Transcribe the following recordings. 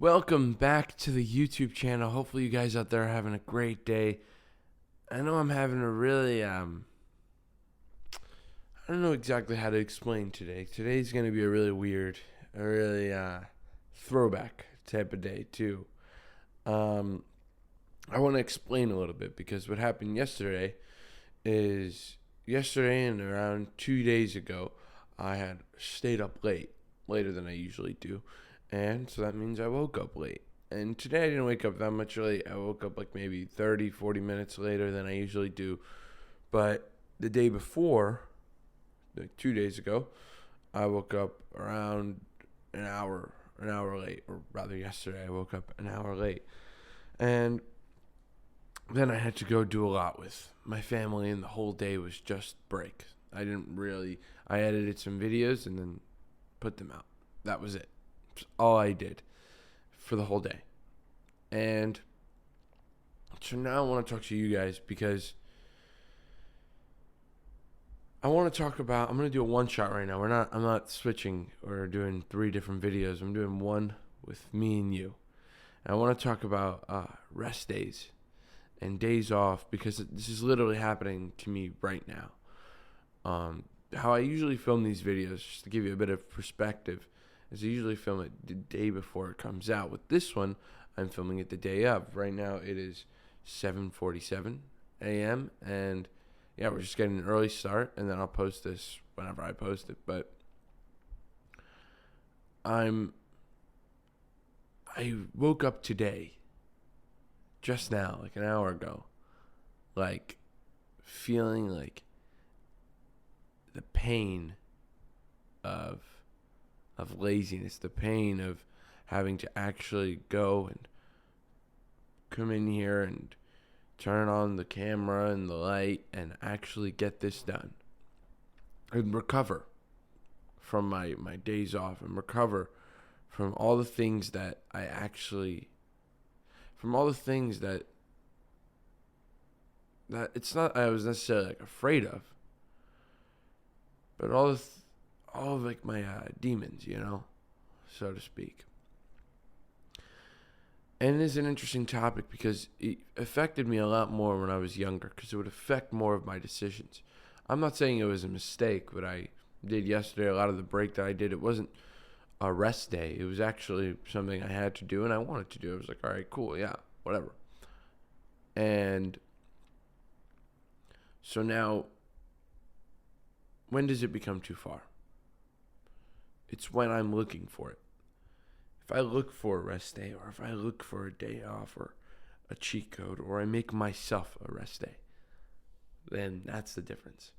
Welcome back to the YouTube channel. Hopefully you guys out there are having a great day. I know I'm having a really, I don't know exactly how to explain today. Today's going to be a really weird, a really throwback type of day too. I want to explain a little bit because what happened yesterday is yesterday and around 2 days ago, I had stayed up late, later than I usually do. And so that means I woke up late. And today I didn't wake up that much late. I woke up like maybe 30, 40 minutes later than I usually do. But the day before, like 2 days ago, I woke up around an hour late. Or rather, yesterday I woke up an hour late. And then I had to go do a lot with my family, and the whole day was just break. I edited some videos and then put them out. That was it. That's all I did for the whole day. And so now I want to talk to you guys because I'm going to do a one shot right now. I'm not switching or doing 3 different videos. I'm doing one with me and you. And I want to talk about rest days and days off because this is literally happening to me right now. How I usually film these videos, just to give you a bit of perspective, is I usually film it the day before it comes out. With this one, I'm filming it the day of. Right now, it is 7:47 a.m. and yeah, we're just getting an early start, and then I'll post this whenever I post it. But I woke up today, just now, like an hour ago, like feeling like the pain of laziness, the pain of having to actually go and come in here and turn on the camera and the light and actually get this done and recover from my days off and recover from all the things that that it's not I was necessarily like afraid of, but all of like my demons, so to speak. And it is an interesting topic because it affected me a lot more when I was younger because it would affect more of my decisions. I'm not saying it was a mistake what I did yesterday. A lot of the break that I did, it wasn't a rest day. It was actually something I had to do and I wanted to do. I was like, all right, cool, yeah, whatever. And so now, when does it become too far? It's when I'm looking for it. If I look for a rest day, or if I look for a day off, or a cheat code, or I make myself a rest day, then that's the difference.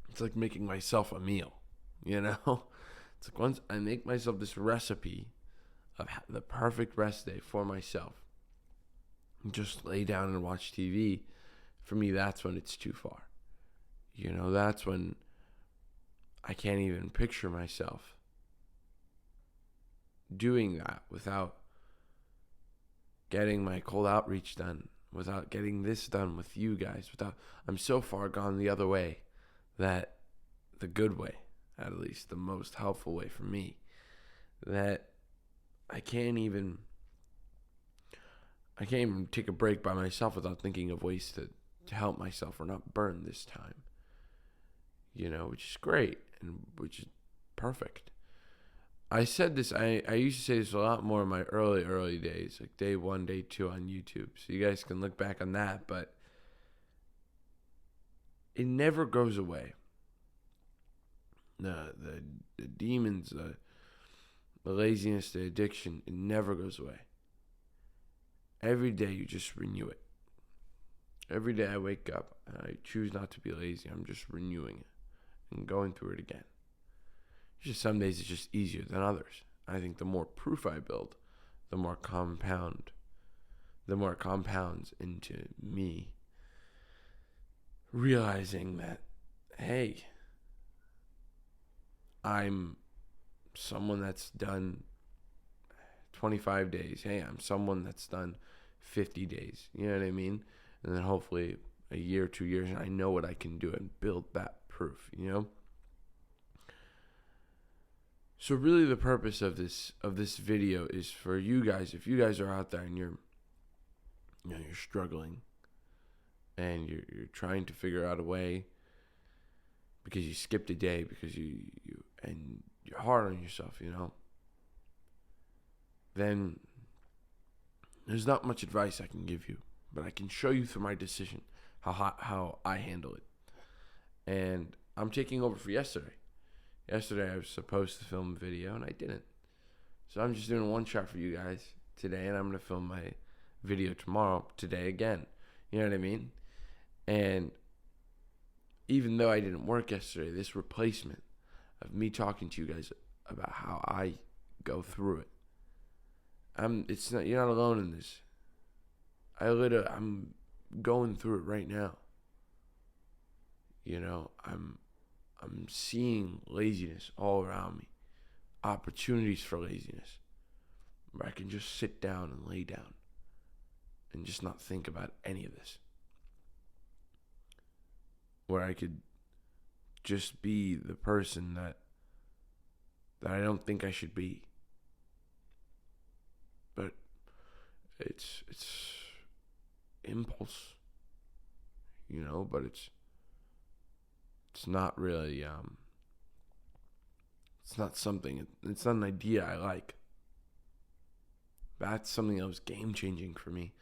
It's like making myself a meal, you know? It's like once I make myself this recipe of the perfect rest day for myself, and just lay down and watch TV, for me, that's when it's too far. That's when I can't even picture myself doing that without getting my cold outreach done, without getting this done with you guys, I'm so far gone the other way that the good way, at least the most helpful way for me, that I can't even take a break by myself without thinking of ways to help myself or not burn this time, which is great and which is perfect. I said this, I used to say this a lot more in my early days, like day 1, day 2 on YouTube. So you guys can look back on that, but it never goes away. The demons, the laziness, the addiction, it never goes away. Every day you just renew it. Every day I wake up and I choose not to be lazy. I'm just renewing it and going through it again. Just some days it's just easier than others. I think the more proof I build, the more it compounds into me realizing that, hey, I'm someone that's done 25 days. Hey, I'm someone that's done 50 days. You know what I mean? And then hopefully a year, 2 years, and I know what I can do and build that proof, So really the purpose of this video is for you guys, if you guys are out there and you're struggling and you're trying to figure out a way because you skipped a day because and you're hard on yourself, then there's not much advice I can give you, but I can show you through my decision how I handle it. And I'm taking over for yesterday. Yesterday I was supposed to film a video and I didn't. So I'm just doing one shot for you guys today, and I'm going to film my video today again. You know what I mean? And even though I didn't work yesterday, this replacement of me talking to you guys about how I go through it, you're not alone in this. I'm going through it right now. I'm seeing laziness all around me, opportunities for laziness, where I can just sit down and lay down and just not think about any of this, where I could just be the person that I don't think I should be. But it's impulse, but it's not really it's not an idea I like. That's something that was game changing for me,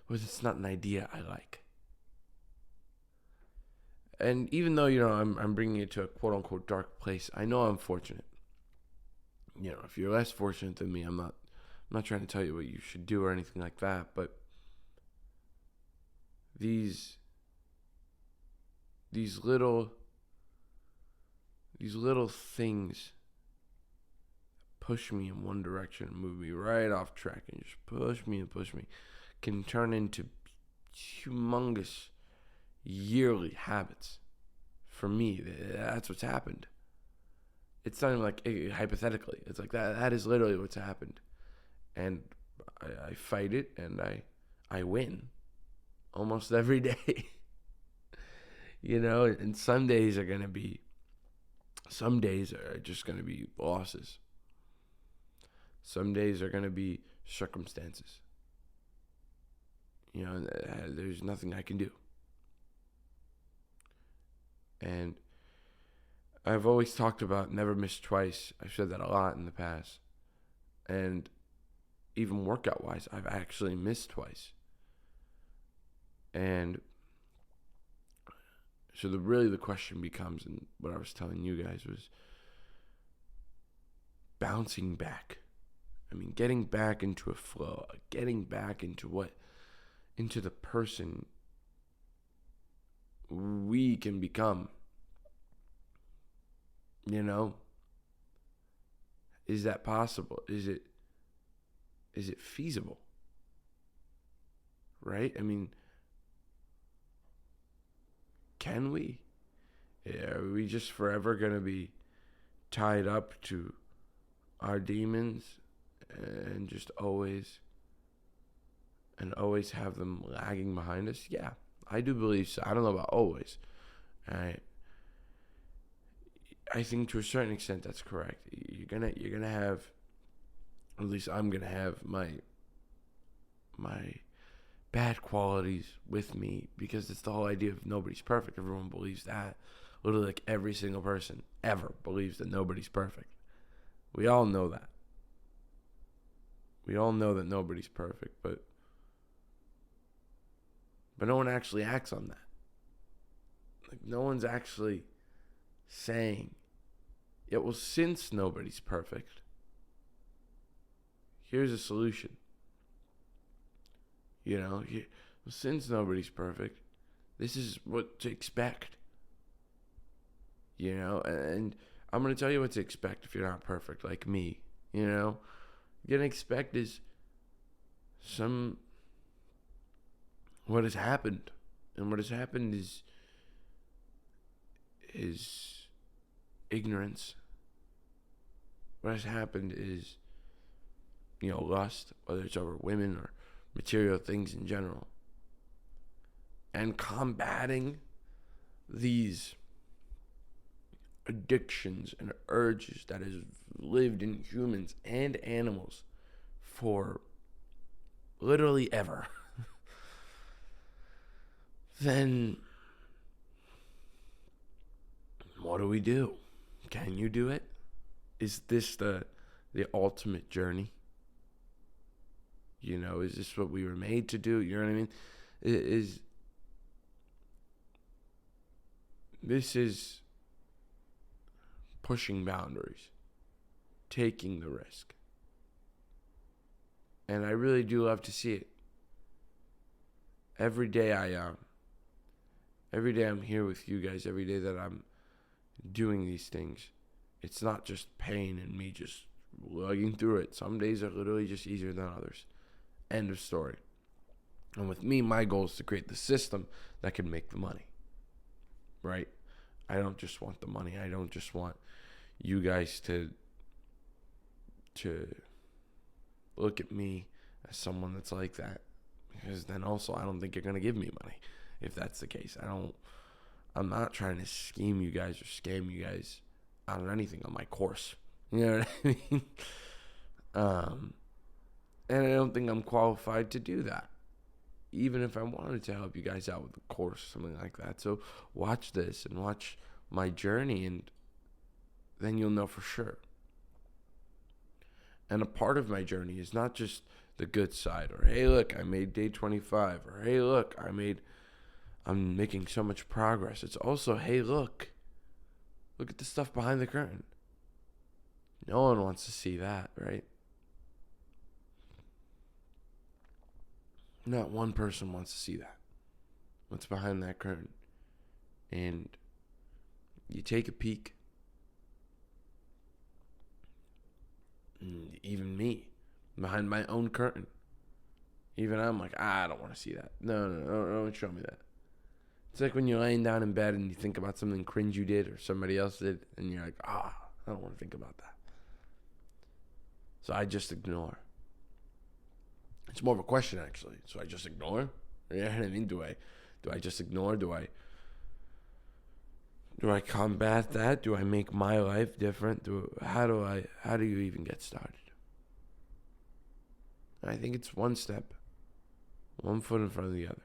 was it's not an idea I like. And even though I'm bringing it to a quote unquote dark place, I know I'm fortunate. If you're less fortunate than me, I'm not trying to tell you what you should do or anything like that, but these little things push me in one direction and move me right off track and just push me can turn into humongous yearly habits. For me, that's what's happened. It's not even like hypothetically. It's like that is literally what's happened. And I fight it, and I win almost every day. And some days are just going to be losses. Some days are going to be circumstances. There's nothing I can do. And I've always talked about never miss twice. I've said that a lot in the past. And even workout-wise, I've actually missed twice. And so the question becomes, and what I was telling you guys was bouncing back. Getting back into a flow, getting back into the person we can become. Is that possible? Is it feasible? Right? Can we? Are we just forever going to be tied up to our demons and just always have them lagging behind us? Yeah, I do believe so. I don't know about always. I think to a certain extent that's correct. You're gonna have, or at least I'm gonna have my bad qualities with me, because it's the whole idea of nobody's perfect. Everyone believes that. Literally, like every single person ever believes that nobody's perfect. We all know that. We all know that nobody's perfect, but no one actually acts on that. Like, no one's actually saying, yeah, well, since nobody's perfect, here's a solution. Since nobody's perfect, this is what to expect. And I'm going to tell you what to expect if you're not perfect like me. You're going to expect is what has happened. And what has happened is ignorance. What has happened is, lust, whether it's over women or material things in general. And combating these addictions and urges that has lived in humans and animals for literally ever, then what do we do? Can you do it? Is this the ultimate journey? Is this what we were made to do? You know what I mean? This is pushing boundaries, taking the risk. And I really do love to see it. Every day I'm here with you guys, every day that I'm doing these things, it's not just pain and me just lugging through it. Some days are literally just easier than others. End of story. And with me, my goal is to create the system that can make the money. Right? I don't just want the money. I don't just want you guys to look at me as someone that's like that. Because then also I don't think you're going to give me money if that's the case. I'm not trying to scheme you guys or scam you guys out of anything on my course. You know what I mean? And I don't think I'm qualified to do that, even if I wanted to help you guys out with a course or something like that. So watch this and watch my journey, and then you'll know for sure. And a part of my journey is not just the good side, or hey look, I made day 25, or hey look, I'm making so much progress. It's also, hey look at the stuff behind the curtain. No one wants to see that, right? Not one person wants to see that. What's behind that curtain? And you take a peek. And even me, behind my own curtain. Even I'm like, I don't want to see that. No, don't show me that. It's like when you're laying down in bed and you think about something cringe you did or somebody else did, and you're like, I don't want to think about that. So I just ignore. It's more of a question, actually. So I just ignore? You know what I mean? Do I just ignore? Do I combat that? Do I make my life different? How do you even get started? I think it's one step, one foot in front of the other.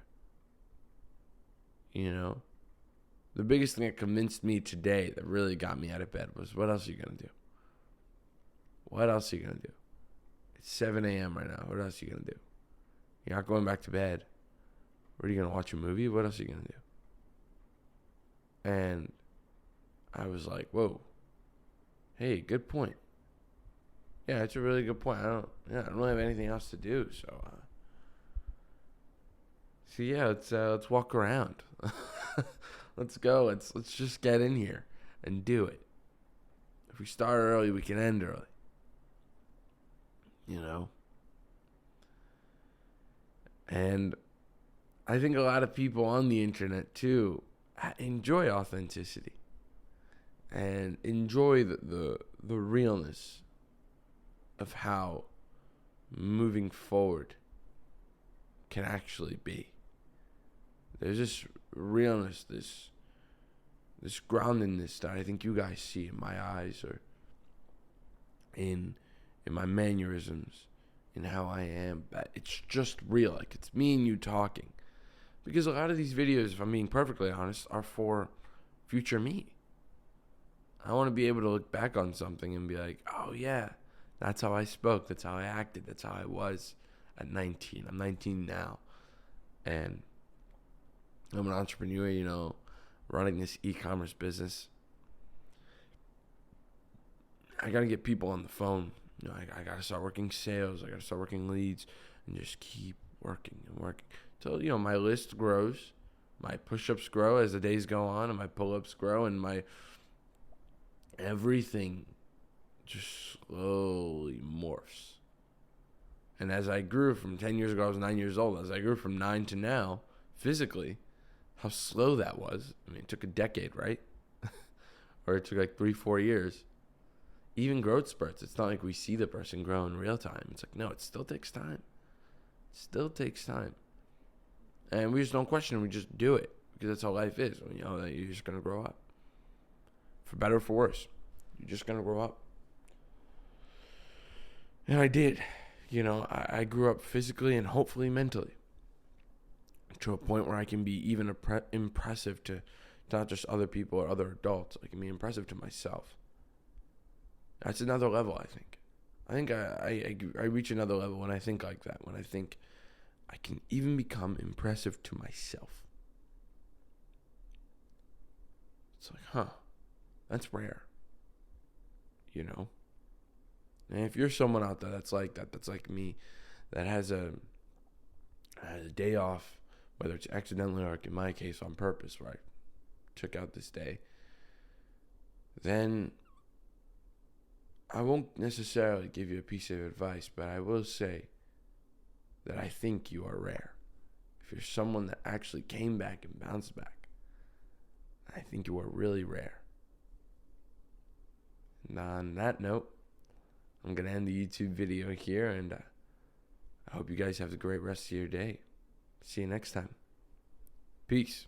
The biggest thing that convinced me today, that really got me out of bed, was, what else are you going to do? What else are you going to do? It's 7 a.m. right now. What else are you going to do? You're not going back to bed. What, are you going to watch a movie? What else are you going to do? And I was like, whoa. Hey, good point. Yeah, it's a really good point. I don't really have anything else to do. So yeah, let's walk around. Let's go. Let's just get in here and do it. If we start early, we can end early. And I think a lot of people on the internet too enjoy authenticity and enjoy the realness of how moving forward can actually be. There's this realness, this groundedness that I think you guys see in my eyes, or in my mannerisms, in how I am. It's just real. Like, it's me and you talking. Because a lot of these videos, if I'm being perfectly honest, are for future me. I want to be able to look back on something and be like, oh yeah, that's how I spoke, that's how I acted, that's how I was at 19. I'm 19 now. And I'm an entrepreneur, running this e-commerce business. I got to get people on the phone. I got to start working sales. I got to start working leads and just keep working and working. So, my list grows. My push-ups grow as the days go on, and my pull-ups grow, and my everything just slowly morphs. And as I grew from 10 years ago, I was 9 years old. As I grew from 9 to now, physically, how slow that was. I mean, it took a decade, right? Or it took like 3-4 years. Even growth spurts, it's not like we see the person grow in real time. It's like, no, it still takes time. It still takes time. And we just don't question it. We just do it. Because that's how life is. That you're just going to grow up. for better or for worse. You're just going to grow up. And I did. I grew up physically and hopefully mentally to a point where I can be even impressive to not just other people or other adults. I can be impressive to myself. That's another level, I think. I think I reach another level when I think like that, when I think I can even become impressive to myself. It's like, that's rare. And if you're someone out there that's like that, that's like me, that has a day off, whether it's accidentally or in my case on purpose, right? Took out this day, then I won't necessarily give you a piece of advice, but I will say that I think you are rare. If you're someone that actually came back and bounced back, I think you are really rare. And on that note, I'm going to end the YouTube video here, and I hope you guys have a great rest of your day. See you next time. Peace.